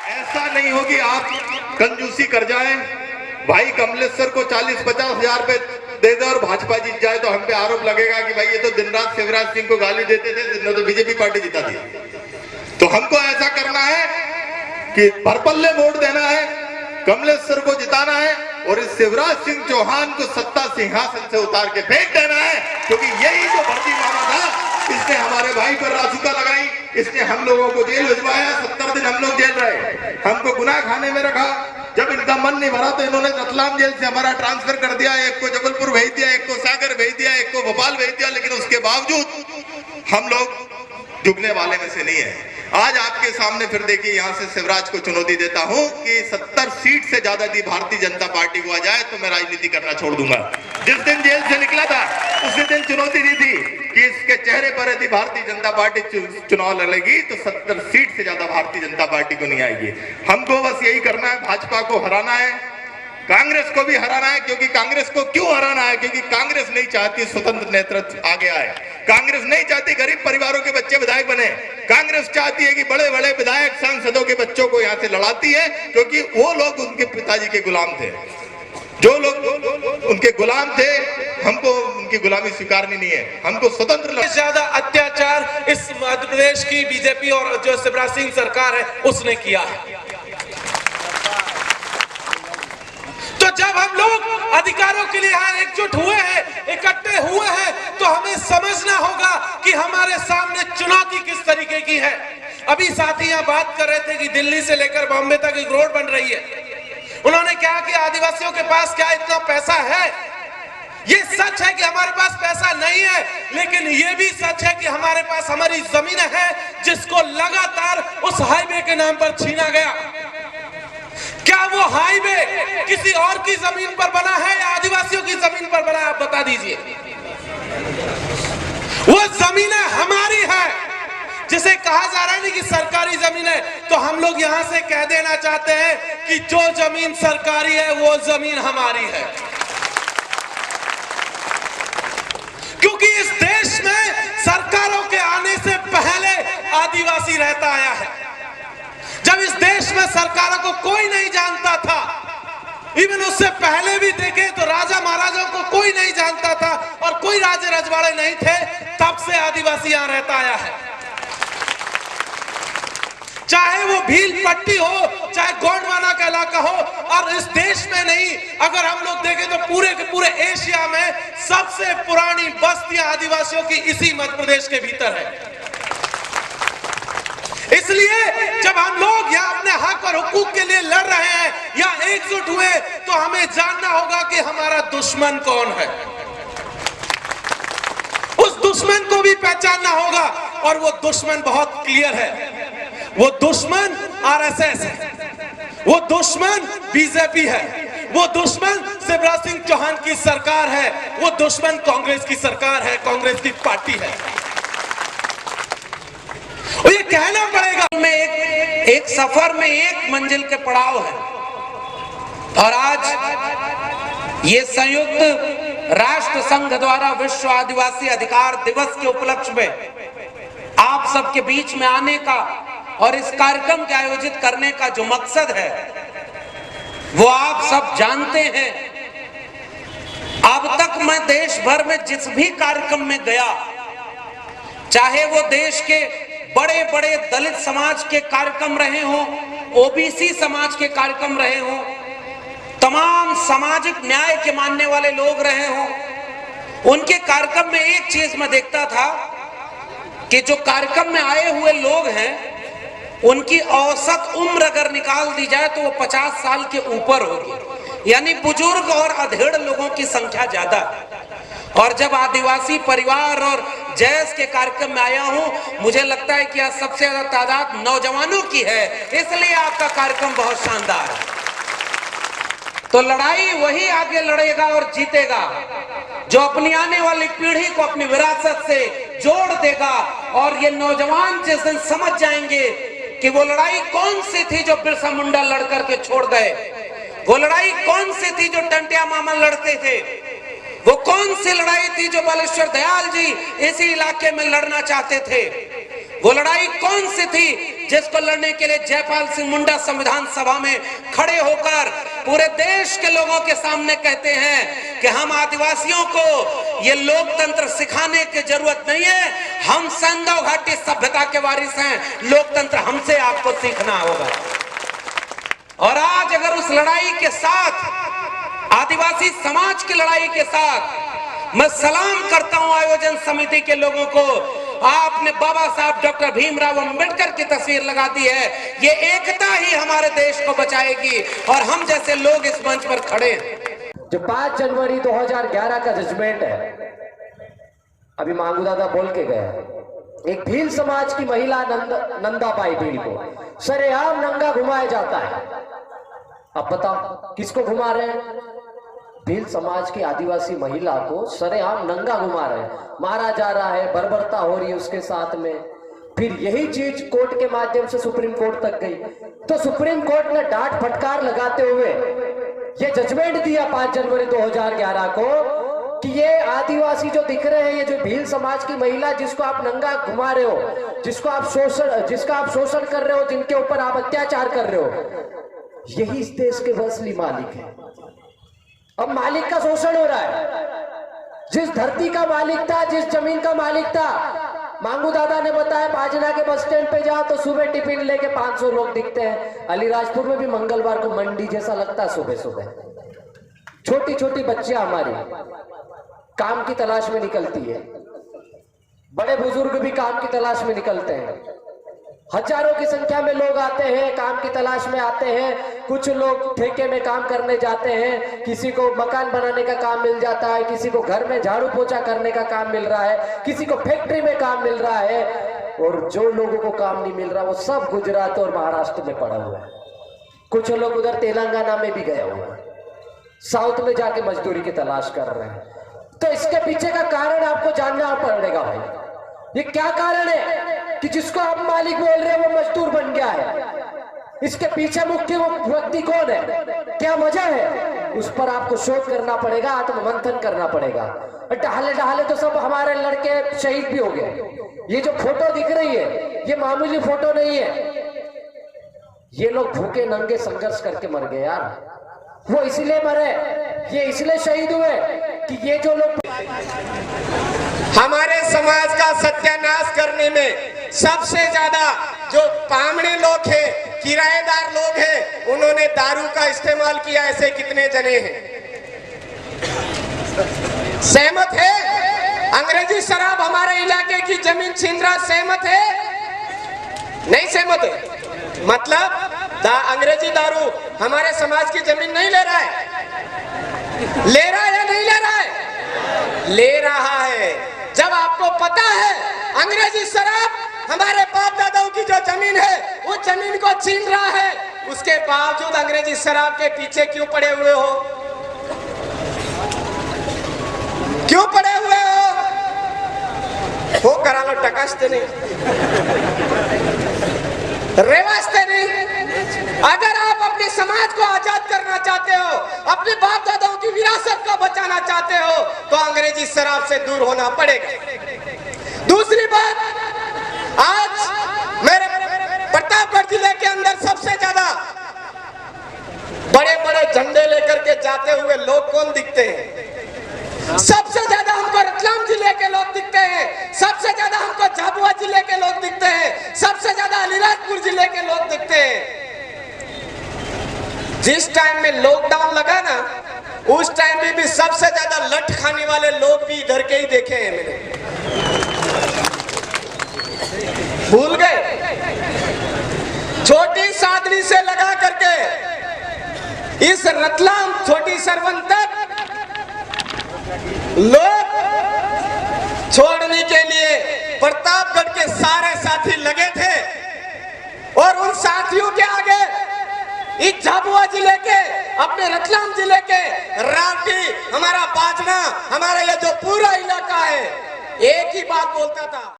ऐसा नहीं हो कि आप कंजूसी कर जाएं, भाई कमलेश्वर को 40-50 हजार रुपए दे दे और भाजपा जीत जाए तो हम पे आरोप लगेगा कि भाई ये तो दिन रात शिवराज सिंह को गाली देते थे, जिन्होंने तो बीजेपी पार्टी जिता दी। तो हमको ऐसा करना है कि भरपल्ले वोट देना है, कमलेश्वर को जिताना है और इस शिवराज सिंह चौहान को सत्ता सिंहासन से उतार के फेंक देना है, क्योंकि यही जो भर्ती मामा था इसने हमारे भाई पर रासुका लगाई, इसने हम लोगों को जेल भिजवाया, 70 दिन हम लोग जेल रहे, हमको गुनाह खाने में रखा। जब इनका मन नहीं भरा तो इन्होंने रतलाम जेल से हमारा ट्रांसफर कर दिया, एक को जबलपुर भेज दिया, एक को सागर भेज दिया, एक को भोपाल भेज दिया, लेकिन उसके बावजूद हम लोग झुकने वाले में से नहीं है। आज आपके सामने फिर देखिए, यहां से शिवराज को चुनौती देता हूं कि 70 सीट से ज्यादा यदि भारतीय जनता पार्टी को आ जाए तो मैं राजनीति करना छोड़ दूंगा। जिस दिन जेल से निकला था उसी दिन चुनौती दी थी कि इसके चेहरे पर यदि भारतीय जनता पार्टी चुनाव लड़ेगी तो 70 सीट से ज्यादा भारतीय जनता पार्टी को नहीं आएगी। हमको बस यही करना है, भाजपा को हराना है, कांग्रेस को भी हराना है। क्योंकि कांग्रेस को क्यों हराना है? क्योंकि कांग्रेस नहीं चाहती स्वतंत्र नेतृत्व आगे आए, कांग्रेस नहीं चाहती गरीब परिवारों के बच्चे विधायक बने, कांग्रेस चाहती है कि बड़े बड़े विधायक सांसदों के बच्चों को यहाँ से लड़ाती है, क्योंकि वो लोग उनके पिताजी के गुलाम थे, जो लोग उनके गुलाम थे। हमको उनकी गुलामी स्वीकारनी नहीं है, हमको स्वतंत्र। ज्यादा अत्याचार इस मध्य प्रदेश की बीजेपी और जो शिवराज सिंह सरकार है उसने किया है। तो जब हम लोग अधिकारों के लिए यहाँ एकजुट हुए हैं, इकट्ठे हुए हैं, तो हमें समझना होगा कि हमारे सामने चुनौती किस तरीके की है। अभी साथी यहाँ बात कर रहे थे कि दिल्ली से लेकर बॉम्बे तक एक रोड बन रही है। उन्होंने कहा कि आदिवासियों के पास क्या इतना पैसा है? ये सच है कि हमारे पास पैसा नहीं है, लेकिन ये भी सच है कि हमारे पास हमारी जमीन है जिसको लगातार उस हाईवे के नाम पर छीना गया। क्या वो हाईवे किसी और की जमीन पर बना है या आदिवासियों की जमीन पर बना है? आप बता दीजिए। वो जमीनें हमारी है, जिसे कहा जा रहा है नहीं कि सरकारी जमीन है, तो हम लोग यहां से कह देना चाहते हैं कि जो जमीन सरकारी है वो जमीन हमारी है। क्योंकि इस देश में सरकारों के आने से पहले आदिवासी रहता आया है। जब इस देश में सरकारों को कोई नहीं जानता था, इवन उससे पहले भी देखे तो राजा महाराजाओं को कोई नहीं जानता था और कोई राजे रजवाड़े नहीं थे, तब से आदिवासी यहां रहता आया है। चाहे वो भील पट्टी हो, चाहे गोंडवाना का इलाका हो, और इस देश में नहीं, अगर हम लोग देखें तो पूरे के पूरे एशिया में सबसे पुरानी बस्तियां आदिवासियों की इसी मध्य प्रदेश के भीतर है। इसलिए जब हम लोग यहाँ अपने हक और हुकूक के लिए लड़ रहे हैं या एकजुट हुए, तो हमें जानना होगा कि हमारा दुश्मन कौन है। उस दुश्मन को भी पहचानना होगा, और वो दुश्मन बहुत क्लियर है। वो दुश्मन आरएसएस है, वो दुश्मन बीजेपी है, वो दुश्मन शिवराज सिंह चौहान की सरकार है, वो दुश्मन कांग्रेस की सरकार है, कांग्रेस की पार्टी है। और ये कहना पड़ेगा, में एक सफर में एक मंजिल के पड़ाव है। और आज ये संयुक्त राष्ट्र संघ द्वारा विश्व आदिवासी अधिकार दिवस के उपलक्ष्य में आप सबके बीच में आने का और इस कार्यक्रम के आयोजित करने का जो मकसद है वो आप सब जानते हैं। अब तक मैं देश भर में जिस भी कार्यक्रम में गया, चाहे वो देश के बड़े बड़े दलित समाज के कार्यक्रम रहे हों, ओबीसी समाज के कार्यक्रम रहे हों, तमाम सामाजिक न्याय के मानने वाले लोग रहे हों, उनके कार्यक्रम में एक चीज मैं देखता था कि जो कार्यक्रम में आए हुए लोग हैं उनकी औसत उम्र अगर निकाल दी जाए तो वो 50 साल के ऊपर होगी, यानी बुजुर्ग और अधेड़ लोगों की संख्या ज्यादा। और जब आदिवासी परिवार और जैस के कार्यक्रम में आया हूं, मुझे लगता है कि आज सबसे ज्यादा तादाद नौजवानों की है, इसलिए आपका कार्यक्रम बहुत शानदार है। तो लड़ाई वही आगे लड़ेगा और जीतेगा जो अपनी आने वाली पीढ़ी को अपनी विरासत से जोड़ देगा। और ये नौजवान जिस दिन समझ जाएंगे कि वो लड़ाई कौन सी थी जो बिरसा मुंडा लड़ करके छोड़ गए, वो लड़ाई कौन सी थी जो टंटिया मामा लड़ते थे, वो कौन सी लड़ाई थी जो बालेश्वर दयाल जी इसी इलाके में लड़ना चाहते थे, वो लड़ाई कौन सी थी जिसको लड़ने के लिए जयपाल सिंह मुंडा संविधान सभा में खड़े होकर पूरे देश के लोगों के सामने कहते हैं कि हम आदिवासियों को ये लोकतंत्र सिखाने की जरूरत नहीं है, हम संगम घाटी सभ्यता के वारिस हैं, लोकतंत्र हमसे आपको सीखना होगा। और आज अगर उस लड़ाई के साथ, आदिवासी समाज की लड़ाई के साथ मैं सलाम करता हूं आयोजन समिति के लोगों को, आपने बाबा साहब डॉक्टर भीमराव अंबेडकर की तस्वीर लगा दी है। ये एकता ही हमारे देश को बचाएगी और हम जैसे लोग इस मंच पर खड़े हैं। जो 5 जनवरी 2011 का जजमेंट है, अभी मांगू दादा बोल के गए, एक भील समाज की महिला नंदाबाई भील को सरेआम नंगा घुमाया जाता है। अब बताओ किसको घुमा रहे हैं? भील समाज की आदिवासी महिला को सरेआम नंगा घुमा रहे हैं, मारा जा रहा है, बर्बरता हो रही है उसके साथ में। फिर यही चीज कोर्ट के माध्यम से सुप्रीम कोर्ट तक गई, तो सुप्रीम कोर्ट ने डांट फटकार लगाते हुए ये जजमेंट दिया 5 जनवरी 2011 को कि ये आदिवासी जो दिख रहे हैं, ये जो भील समाज की महिला जिसको आप नंगा घुमा रहे हो, जिसका आप शोषण कर रहे हो, जिनके ऊपर आप अत्याचार कर रहे हो, यही इस देश के असली मालिक है। अब मालिक का शोषण हो रहा है। जिस धरती का मालिक था, जिस जमीन का मालिक था, मांगू दादा ने बताया पाजना के बस स्टैंड पे जाओ तो सुबह टिफिन लेके 500 लोग दिखते हैं। अलीराजपुर में भी मंगलवार को मंडी जैसा लगता है सुबह सुबह। छोटी छोटी बच्चियां हमारी काम की तलाश में निकलती है, बड़े बुजुर्ग भी काम की तलाश में निकलते हैं। हजारों की संख्या में लोग आते हैं, काम की तलाश में आते हैं। कुछ लोग ठेके में काम करने जाते हैं, किसी को मकान बनाने का काम मिल जाता है, किसी को घर में झाड़ू पोछा करने का काम मिल रहा है, किसी को फैक्ट्री में काम मिल रहा है। और जो लोगों को काम नहीं मिल रहा वो सब गुजरात और महाराष्ट्र में पड़ा हुआ है। कुछ लोग उधर तेलंगाना में भी गए हुए हैं, साउथ में जाके मजदूरी की तलाश कर रहे हैं। तो इसके पीछे का कारण आपको जानना पड़ेगा भाई, ये क्या कारण है कि जिसको आप मालिक बोल रहे हैं वो मजदूर बन गया है? इसके पीछे मुख्य व्यक्ति कौन है, क्या वजह है? उस पर आपको शोध करना पड़ेगा, आत्ममंथन करना पड़ेगा। डहाले डहाले तो सब हमारे लड़के शहीद भी हो गए। ये जो फोटो दिख रही है ये मामूली फोटो नहीं है, ये लोग भूखे नंगे संघर्ष करके मर गए यार। वो इसलिए मरे, ये इसलिए शहीद हुए कि ये जो लोग हमारे समाज का सत्यानाश करने में सबसे ज्यादा जो पामड़े लोग हैं, किराएदार लोग हैं, उन्होंने दारू का इस्तेमाल किया। ऐसे कितने जने हैं? सहमत है? अंग्रेजी शराब हमारे इलाके की जमीन छीन रहा, सहमत है? नहीं सहमत है? मतलब अंग्रेजी दारू हमारे समाज की जमीन नहीं ले रहा है? ले रहा है या नहीं ले रहा है? ले रहा है। जब आपको पता है अंग्रेजी शराब हमारे बाप दादाओं की जो जमीन है उस जमीन को छीन रहा है, उसके बावजूद अंग्रेजी शराब के पीछे क्यों पड़े हुए हो? क्यों पड़े हुए हो करा लो, टकाशते नहीं, रेवाजते नहीं। अगर आप अपने समाज को आजाद करना चाहते हो, अपने बाप दादाओं की विरासत को बचाना चाहते हो, तो अंग्रेजी शराब से दूर होना पड़ेगा। दूसरी बात, आज मेरे प्रतापगढ़ जिले के अंदर सबसे ज्यादा बड़े बड़े झंडे लेकर के जाते हुए लोग कौन दिखते हैं? सबसे ज्यादा हमको रतलाम जिले के लोग दिखते हैं, सबसे ज्यादा हमको झाबुआ जिले के लोग दिखते हैं, सबसे ज्यादा अलीराजपुर जिले के लोग दिखते हैं। जिस टाइम में लॉकडाउन लगा ना, उस टाइम में भी सबसे ज्यादा लठ खाने वाले लोग भी इधर के ही देखे हैं मैंने। भूल गए? छोटी सादनी से लगा करके इस रतलाम छोटी सरवन तक लोग छोड़ने के लिए प्रतापगढ़ के सारे साथी लगे थे। और उन साथियों के आगे इस झाबुआ जिले के, अपने रतलाम जिले के रावटी, हमारा बाजना, हमारा ये जो पूरा इलाका है, एक ही बात बोलता था।